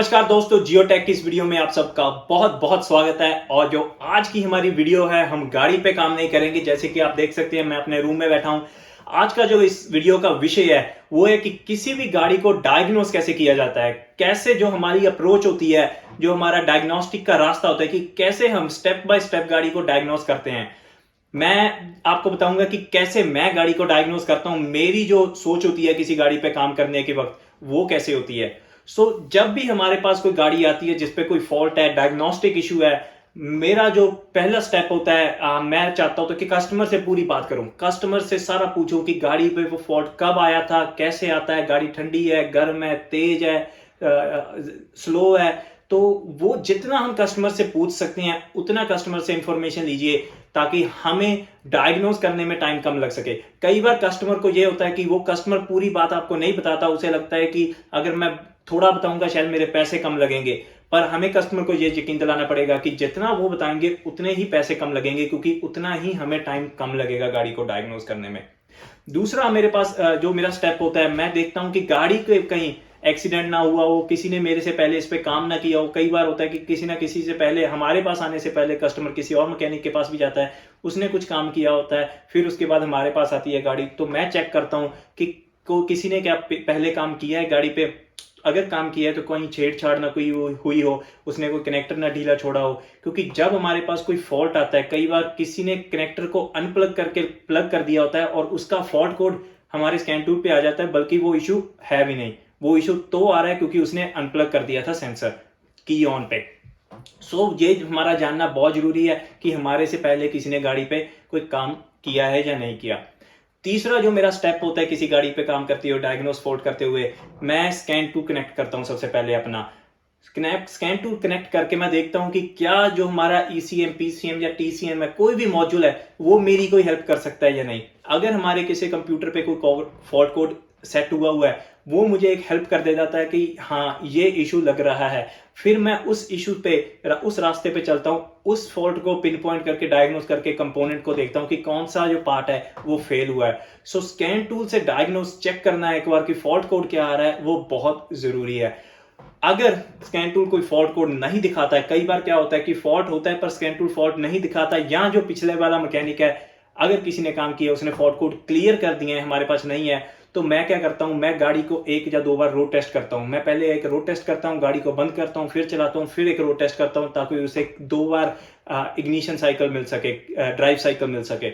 नमस्कार दोस्तों, जियोटेक की इस वीडियो में आप सबका बहुत बहुत स्वागत है। और जो आज की हमारी वीडियो है, हम गाड़ी पे काम नहीं करेंगे। जैसे कि आप देख सकते हैं, मैं अपने रूम में बैठा हूं। आज का जो इस वीडियो का विषय है वो है कि किसी भी गाड़ी को डायग्नोस कैसे किया जाता है, कैसे जो हमारी अप्रोच होती है, जो हमारा डायग्नोस्टिक का रास्ता होता है कि कैसे हम स्टेप बाय स्टेप गाड़ी को डायग्नोस करते हैं। मैं आपको बताऊंगा कि कैसे मैं गाड़ी को डायग्नोस करता हूं। मेरी जो सोच होती है किसी गाड़ी पे काम करने के वक्त, वो कैसे होती है। जब भी हमारे पास कोई गाड़ी आती है जिसपे कोई फॉल्ट है, डायग्नोस्टिक इशू है, मेरा जो पहला स्टेप होता है, मैं चाहता हूं तो कि कस्टमर से पूरी बात करूं, कस्टमर से सारा पूछूं कि गाड़ी पे वो फॉल्ट कब आया था, कैसे आता है, गाड़ी ठंडी है, गर्म है, तेज है, स्लो है। तो वो जितना हम कस्टमर से पूछ सकते हैं उतना कस्टमर से इंफॉर्मेशन लीजिए, ताकि हमें डायग्नोस करने में टाइम कम लग सके। कई बार कस्टमर को यह होता है कि वो कस्टमर पूरी बात आपको नहीं बताता, उसे लगता है कि अगर मैं थोड़ा बताऊंगा शायद मेरे पैसे कम लगेंगे। पर हमें कस्टमर को यह यकीन दिलाना पड़ेगा कि जितना वो बताएंगे उतने ही पैसे कम लगेंगे, क्योंकि उतना ही हमें टाइम कम लगेगा गाड़ी को डायग्नोस करने में। दूसरा मेरे पास जो मेरा स्टेप होता है, मैं देखता हूं कि गाड़ी के कहीं एक्सीडेंट ना हुआ हो, किसी ने मेरे से पहले इस पे काम ना किया हो। कई बार होता है कि किसी ना किसी से पहले, हमारे पास आने से पहले कस्टमर किसी और मैकेनिक के पास भी जाता है, उसने कुछ काम किया होता है, फिर उसके बाद हमारे पास आती है गाड़ी। तो मैं चेक करता हूं कि किसी ने क्या पहले काम किया है गाड़ी पे। अगर काम किया है तो कहीं छेड़छाड़ ना कोई हुई हो, उसने कोई कनेक्टर ना ढीला छोड़ा हो। क्योंकि जब हमारे पास कोई फॉल्ट आता है, कई बार किसी ने कनेक्टर को अनप्लग करके प्लग कर दिया होता है और उसका फॉल्ट कोड हमारे स्कैन टूल पे आ जाता है, बल्कि वो इशू है भी नहीं। वो इशू तो आ रहा है क्योंकि उसने अनप्लग कर दिया था सेंसर की ऑन पे। ये हमारा जानना बहुत जरूरी है कि हमारे से पहले किसी ने गाड़ी पे कोई काम किया है या नहीं किया। तीसरा जो मेरा स्टेप होता है किसी गाड़ी पे काम करते हुए, डायग्नोस फॉल्ट करते हुए, मैं स्कैन टू कनेक्ट करता हूं। सबसे पहले अपना स्कैन टू कनेक्ट करके मैं देखता हूं कि क्या जो हमारा ईसीएम, पीसीएम या टीसीएम है, कोई भी मॉड्यूल है, वो मेरी कोई हेल्प कर सकता है या नहीं। अगर हमारे किसी कंप्यूटर पे कोई फॉल्ट कोड सेट हुआ है, वो मुझे एक हेल्प कर दे जाता है कि हाँ ये इशू लग रहा है। फिर मैं उस इशू पे, उस रास्ते पे चलता हूँ, उस फॉल्ट को पिन पॉइंट करके डायग्नोस करके कंपोनेंट को देखता हूँ कि कौन सा जो पार्ट है वो फेल हुआ है। स्कैन टूल से डायग्नोस चेक करना एक बार कि फॉल्ट कोड क्या आ रहा है, वो बहुत जरूरी है। अगर स्कैन टूल कोई फॉल्ट कोड नहीं दिखाता है, कई बार क्या होता है कि फॉल्ट होता है पर स्कैन टूल फॉल्ट नहीं दिखाता, या जो पिछले वाला मैकेनिक है, अगर किसी ने काम किया, उसने फॉल्ट कोड क्लियर कर दिए हैं, हमारे पास नहीं है, तो मैं क्या करता हूं, मैं गाड़ी को एक या दो बार रोड टेस्ट करता हूं। मैं पहले एक रोड टेस्ट करता हूं, गाड़ी को बंद करता हूं, फिर चलाता हूं, फिर एक रोड टेस्ट करता हूं, ताकि उसे दो बार इग्निशन साइकिल मिल सके, ड्राइव साइकिल मिल सके।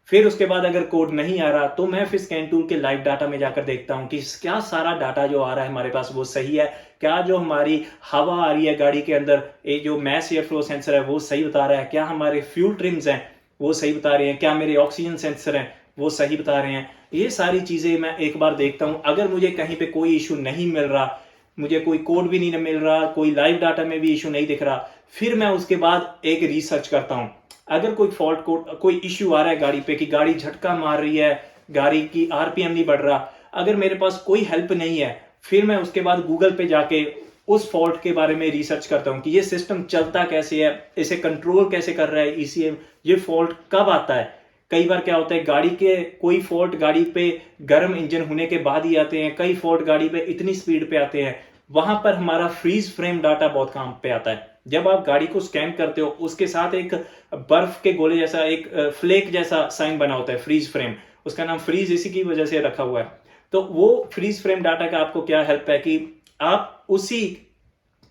फिर उसके बाद अगर कोड नहीं आ रहा, तो मैं फिर स्कैन टूल के लाइव डाटा में जाकर देखता हूं कि क्या सारा डाटा जो आ रहा है हमारे पास वो सही है। क्या जो हमारी हवा आ रही है गाड़ी के अंदर, ये जो मैस एयर फ्लो सेंसर है वो सही बता रहा है। क्या हमारे फ्यूल ट्रिम्स हैं वो सही बता रहे हैं। क्या मेरे ऑक्सीजन सेंसर हैं वो सही बता रहे हैं। ये सारी चीजें मैं एक बार देखता हूं। अगर मुझे कहीं पे कोई इशू नहीं मिल रहा, मुझे कोई कोड भी नहीं मिल रहा, कोई लाइव डाटा में भी इशू नहीं दिख रहा, फिर मैं उसके बाद एक रिसर्च करता हूं। अगर कोई फॉल्ट कोड, कोई इश्यू आ रहा है गाड़ी पे कि गाड़ी झटका मार रही है, गाड़ी की आरपीएम नहीं बढ़ रहा, अगर मेरे पास कोई हेल्प नहीं है, फिर मैं उसके बाद गूगल पे जाके उस फॉल्ट के बारे में रिसर्च करता हूं कि ये सिस्टम चलता कैसे है, इसे कंट्रोल कैसे कर रहा है ईसीएम, ये फॉल्ट कब आता है। कई बार क्या होता है, गाड़ी के कोई फॉल्ट गाड़ी पे गर्म इंजन होने के बाद ही आते हैं, कई फॉल्ट गाड़ी पे इतनी स्पीड पे आते हैं। वहां पर हमारा फ्रीज फ्रेम डाटा बहुत काम पे आता है। जब आप गाड़ी को स्कैन करते हो, उसके साथ एक बर्फ के गोले जैसा, एक फ्लेक जैसा साइन बना होता है, फ्रीज फ्रेम। उसका नाम फ्रीज इसी की वजह से रखा हुआ है। तो वो फ्रीज फ्रेम डाटा का आपको क्या हेल्प है कि आप उसी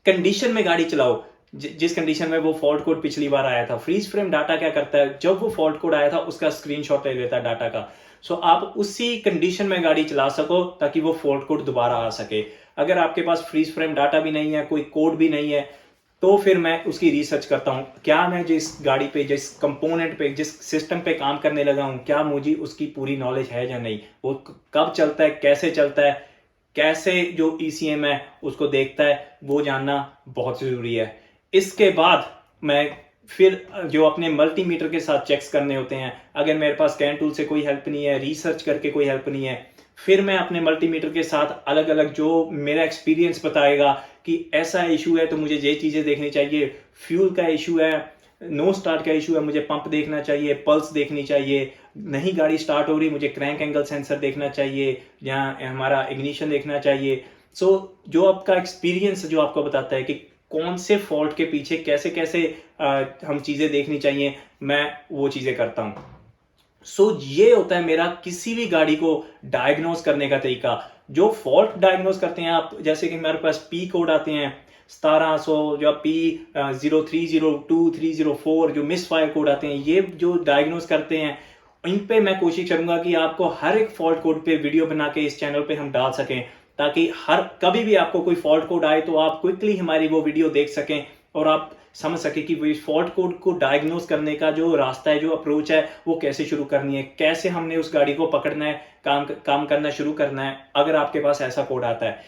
कंडीशन में गाड़ी चलाओ जिस कंडीशन में वो फॉल्ट कोड पिछली बार आया था। फ्रीज फ्रेम डाटा क्या करता है, जब वो फॉल्ट कोड आया था उसका स्क्रीनशॉट ले लेता है डाटा का। आप उसी कंडीशन में गाड़ी चला सको ताकि वो फॉल्ट कोड दोबारा आ सके। अगर आपके पास फ्रीज फ्रेम डाटा भी नहीं है, कोई कोड भी नहीं है, तो फिर मैं उसकी रिसर्च करता हूं। क्या मैं जिस गाड़ी पे, जिस कंपोनेंट पे, जिस सिस्टम पे काम करने लगा हूं, क्या मुझे उसकी पूरी नॉलेज है या नहीं, वो कब चलता है, कैसे चलता है, कैसे जो ईसीएम है उसको देखता है, वो जानना बहुत जरूरी है। इसके बाद मैं फिर जो अपने मल्टीमीटर के साथ चेक्स करने होते हैं, अगर मेरे पास स्कैन टूल से कोई हेल्प नहीं है, रिसर्च करके कोई हेल्प नहीं है, फिर मैं अपने मल्टीमीटर के साथ अलग अलग जो मेरा एक्सपीरियंस बताएगा कि ऐसा इशू है तो मुझे ये चीजें देखनी चाहिए। फ्यूल का इशू है, नो स्टार्ट का इशू है, मुझे पंप देखना चाहिए, पल्स देखनी चाहिए, नहीं गाड़ी स्टार्ट हो रही, मुझे क्रैंक एंगल सेंसर देखना चाहिए, या हमारा इग्निशन देखना चाहिए। जो आपका एक्सपीरियंस जो आपको बताता है कि कौन से फॉल्ट के पीछे कैसे कैसे हम चीज़ें देखनी चाहिए, मैं वो चीज़ें करता हूँ। ये होता है मेरा किसी भी गाड़ी को डायग्नोज करने का तरीका। जो फॉल्ट डायग्नोज करते हैं आप, जैसे कि हमारे पास पी कोड आते हैं 1700, जो पी 0302 304, जो मिस फायर कोड आते हैं, ये जो डायग्नोज करते हैं, इन पे मैं कोशिश करूंगा कि आपको हर एक फॉल्ट कोड पे वीडियो बना के इस चैनल पे हम डाल सकें, ताकि हर कभी भी आपको कोई फॉल्ट कोड आए तो आप क्विकली हमारी वो वीडियो देख सकें और आप समझ सके कि वो फॉल्ट कोड को डायग्नोज करने का जो रास्ता है, जो अप्रोच है, वो कैसे शुरू करनी है, कैसे हमने उस गाड़ी को पकड़ना है, काम करना शुरू करना है अगर आपके पास ऐसा कोड आता है।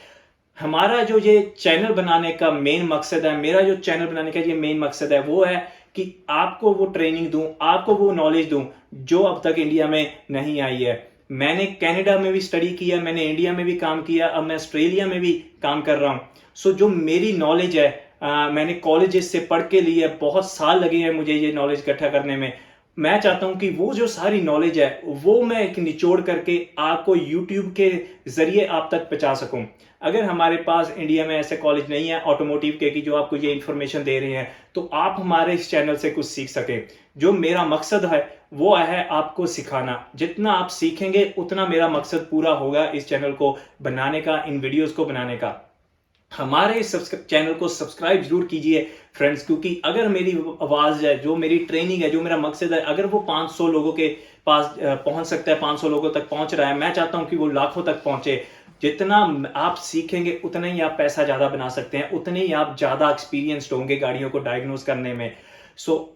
हमारा जो ये चैनल बनाने का मेन मकसद है, मेरा जो चैनल बनाने का ये मेन मकसद है, वो है कि आपको वो ट्रेनिंग दूं, आपको वो नॉलेज दूं जो अब तक इंडिया में नहीं आई है। मैंने कनाडा में भी स्टडी किया, मैंने इंडिया में भी काम किया, अब मैं ऑस्ट्रेलिया में भी काम कर रहा हूं। जो मेरी नॉलेज है, मैंने कॉलेजेस से पढ़ के लिए, बहुत साल लगे हैं मुझे ये नॉलेज इकट्ठा करने में। मैं चाहता हूं कि वो जो सारी नॉलेज है वो मैं एक निचोड़ करके आपको यूट्यूब के जरिए आप तक पहुंचा सकूं। अगर हमारे पास इंडिया में ऐसे कॉलेज नहीं है ऑटोमोटिव के कि जो आपको ये इंफॉर्मेशन दे रहे हैं, तो आप हमारे इस चैनल से कुछ सीख सकें। जो मेरा मकसद है वो है आपको सिखाना। जितना आप सीखेंगे उतना मेरा मकसद पूरा होगा इस चैनल को बनाने का, इन वीडियोस को बनाने का। हमारे इस चैनल को सब्सक्राइब जरूर कीजिए फ्रेंड्स, क्योंकि अगर मेरी आवाज है, जो मेरी ट्रेनिंग है, जो मेरा मकसद है, अगर वो 500 लोगों के पास पहुंच सकता है, 500 लोगों तक पहुंच रहा है, मैं चाहता हूं कि वो लाखों तक पहुंचे। जितना आप सीखेंगे उतना ही आप पैसा ज्यादा बना सकते हैं, उतने ही आप ज्यादा एक्सपीरियंस्ड होंगे गाड़ियों को डायग्नोज करने में।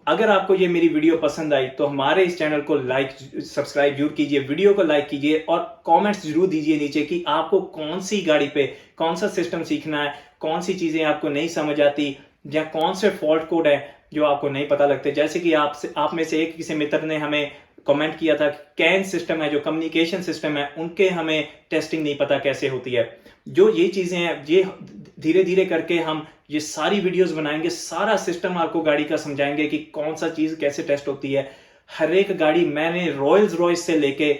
अगर आपको ये मेरी वीडियो पसंद आई तो हमारे इस चैनल को लाइक सब्सक्राइब जरूर कीजिए, वीडियो को लाइक कीजिए और कमेंट्स जरूर दीजिए नीचे कि आपको कौन सी गाड़ी पे कौन सा सिस्टम सीखना है, कौन सी चीजें आपको नहीं समझ आती, या कौन से फॉल्ट कोड है जो आपको नहीं पता लगते। जैसे कि आप में से एक किसी मित्र ने हमें कमेंट किया था, कैन सिस्टम है, जो कम्युनिकेशन सिस्टम है, उनके हमें टेस्टिंग नहीं पता कैसे होती है। जो ये चीजें हैं, ये धीरे धीरे करके हम ये सारी वीडियोस बनाएंगे, सारा सिस्टम आपको गाड़ी का समझाएंगे कि कौन सा चीज कैसे टेस्ट होती है। हर एक गाड़ी, मैंने रॉयल्स रॉयस से लेके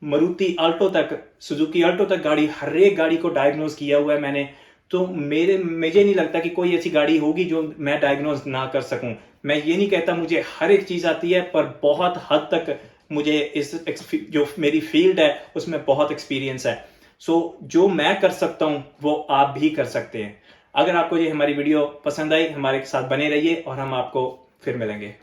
मारुति अल्टो तक, सुजुकी अल्टो तक गाड़ी, हर एक गाड़ी को डायग्नोज किया हुआ है मैंने। तो मुझे नहीं लगता कि कोई ऐसी गाड़ी होगी जो मैं डायग्नोज ना कर सकूं। मैं ये नहीं कहता मुझे हर एक चीज आती है, पर बहुत हद तक मुझे जो मेरी फील्ड है उसमें बहुत एक्सपीरियंस है। जो मैं कर सकता हूं वो आप भी कर सकते हैं। अगर आपको ये हमारी वीडियो पसंद आई, हमारे साथ बने रहिए और हम आपको फिर मिलेंगे।